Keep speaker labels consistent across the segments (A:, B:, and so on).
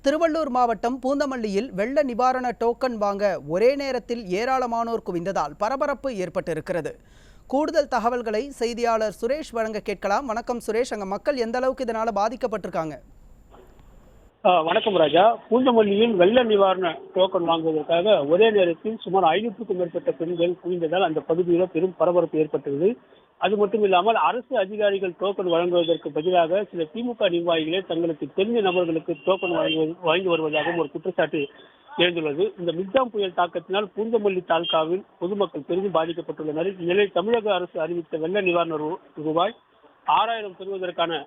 A: திருவள்ளூர் மாவட்டம் பூந்தமல்லியில் வெள்ள நிவாரண டோக்கன் வாங்க ஒரே நேரத்தில் ஏராளமானோர் குவிந்ததால் பரபரப்பு ஏற்பட்டிருக்கிறது. கூடுதல் தகவல்களை செய்தியாளர் சுரேஷ் வழங்க கேட்கலாம். வணக்கம் சுரேஷ், அங்க மக்கள் எந்த அளவுக்கு இதனால பாதிக்கப்பட்டிருக்காங்க?
B: வணக்கம் ராஜா. பூந்தமல்லியில் வெள்ள நிவாரண டோக்கன் வாங்குவதற்காக ஒரே நேரத்தில் சுமார் 500க்கும் மேற்பட்ட பெண்கள் குவிந்ததால் அந்த பகுதியில் பெரும் பரபரப்பு ஏற்பட்டது. அது மட்டும் இல்லாமல் அரசு அதிகாரிகள் டோக்கன் வழங்குவதற்கு பதிலாக சில திமுக நிர்வாகிகளே தங்களுக்கு தெரிந்த நபர்களுக்கு டோக்கன் வழங்கி வருவதாகவும் ஒரு குற்றச்சாட்டு எழுந்துள்ளது. இந்த மிக்ஜாம் புயல் தாக்கத்தினால் பூந்தமல்லி தாலுகாவில் பொதுமக்கள் பெரிதும் பாதிக்கப்பட்டுள்ளனர். இந்நிலையில் தமிழக அரசு அறிவித்த வெள்ள நிவாரண ரூபாய் 6000 பெறுவதற்கான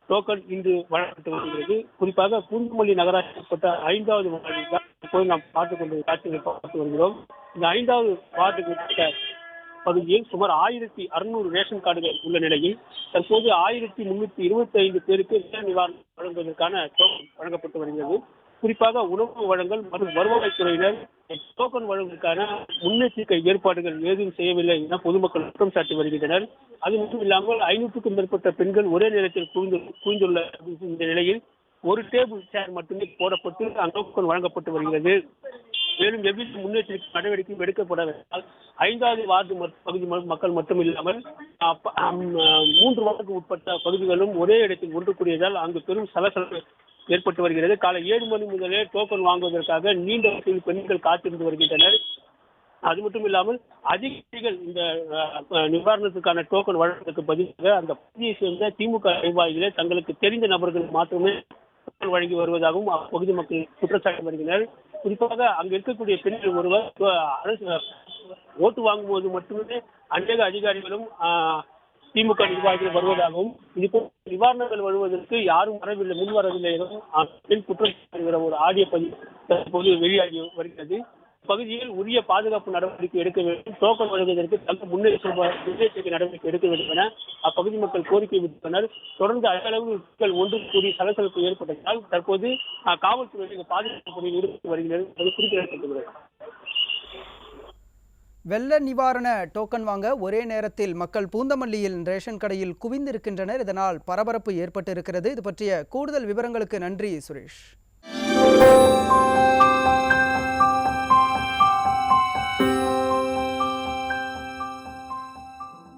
B: டோக்கன் இன்று வழங்கப்பட்டு வருகிறது. குறிப்பாக பூந்தமல்லி நகராட்சிப்பட்ட 5வது வார்டில் நாம் காட்சிகளை பார்த்து வருகிறோம். இந்த 5வது வார்டுக்கு பகுதியில் சுமார் 1600 ரேஷன் கார்டுகள் உள்ள நிலையில் தற்போது 1325 பேருக்கு நிவாரணம் வழங்குவதற்கான டோக்கன் வழங்கப்பட்டு வருகிறது. குறிப்பாக உணவு வழங்கல் மற்றும் வருவாய்த்துறையினர் டோக்கன் வழங்குவதற்கான முன்னெச்சரிக்கை ஏற்பாடுகள் ஏதும் செய்யவில்லை என பொதுமக்கள் குற்றம் சாட்டி வருகின்றனர். அது மட்டும் இல்லாமல் 500க்கும் மேற்பட்ட பெண்கள் ஒரே நேரத்தில் குவிந்துள்ள இந்த நிலையில் ஒரு டேபிள் சேர் மட்டுமே போடப்பட்டு டோக்கன் வழங்கப்பட்டு வருகிறது. மேலும் எவ்வித முன்னெச்சரிக்கை நடவடிக்கையும் எடுக்கப்படவில்லை. 5வது வார்டு பகுதி மக்கள் மட்டும் இல்லாமல் 3 வார்டுக்கு உட்பட்ட பகுதிகளும் ஒரே இடத்தில் ஒன்று கூடியதால் அங்கு பெரும் சலசலப்பு ஏற்பட்டு வருகிறது. காலை 7 மணி முதலே டோக்கன் வாங்குவதற்காக நீண்ட வரிசையில் பெண்கள் காத்திருந்து வருகின்றனர். அது மட்டும் இல்லாமல் அதிகாரிகள் இந்த நிவாரணத்துக்கான டோக்கன் வழங்குவதற்கு பதிலாக அந்த பகுதியை சேர்ந்த திமுக நிர்வாகிகளே தங்களுக்கு தெரிந்த நபர்கள் மாத்திரமே வழங்கி வருவதாகவும் அப்பகுதி மக்கள் குற்றச்சாட்டு வருகின்றனர். குறிப்பாக அங்கு இருக்கக்கூடிய பெண்கள் ஒருவர் அரசு ஓட்டு வாங்கும்போது மட்டுமே அநேக அதிகாரிகளும் திமுக நிர்வாகிகள் வருவதாகவும் இதுபோல் நிவாரணங்கள் வருவதற்கு யாரும் வரவில்லை, முன் வரவில்லை எனவும் குற்றம் ஒரு ஆடியோ பதிவு தற்போது வெளியாகி வருகிறது. பகுதியில் உரிய பாதுகாப்பு நடவடிக்கை எடுக்க வேண்டும், டோக்கன் வழங்குவதற்கு தக்க முன்னெச்சரிக்கை நடவடிக்கை எடுக்க வேண்டும் என அப்பகுதி மக்கள் கோரிக்கை விடுத்தனர். தொடர்ந்து அளவு மக்கள் ஒன்று கூடி சலசலப்பு ஏற்பட்டதால் தற்போது காவல்துறை பாதுகாப்பு பணியில் ஈடுபட்டு வருகிறது குறிப்பிடத்தக்கது.
A: வெள்ள நிவாரண டோக்கன் வாங்க ஒரே நேரத்தில் மக்கள் பூந்தமல்லியில் ரேஷன் கடையில் குவிந்திருக்கின்றனர். இதனால் பரபரப்பு ஏற்பட்டிருக்கிறது. இது பற்றிய கூடுதல் விவரங்களுக்கு நன்றி சுரேஷ்.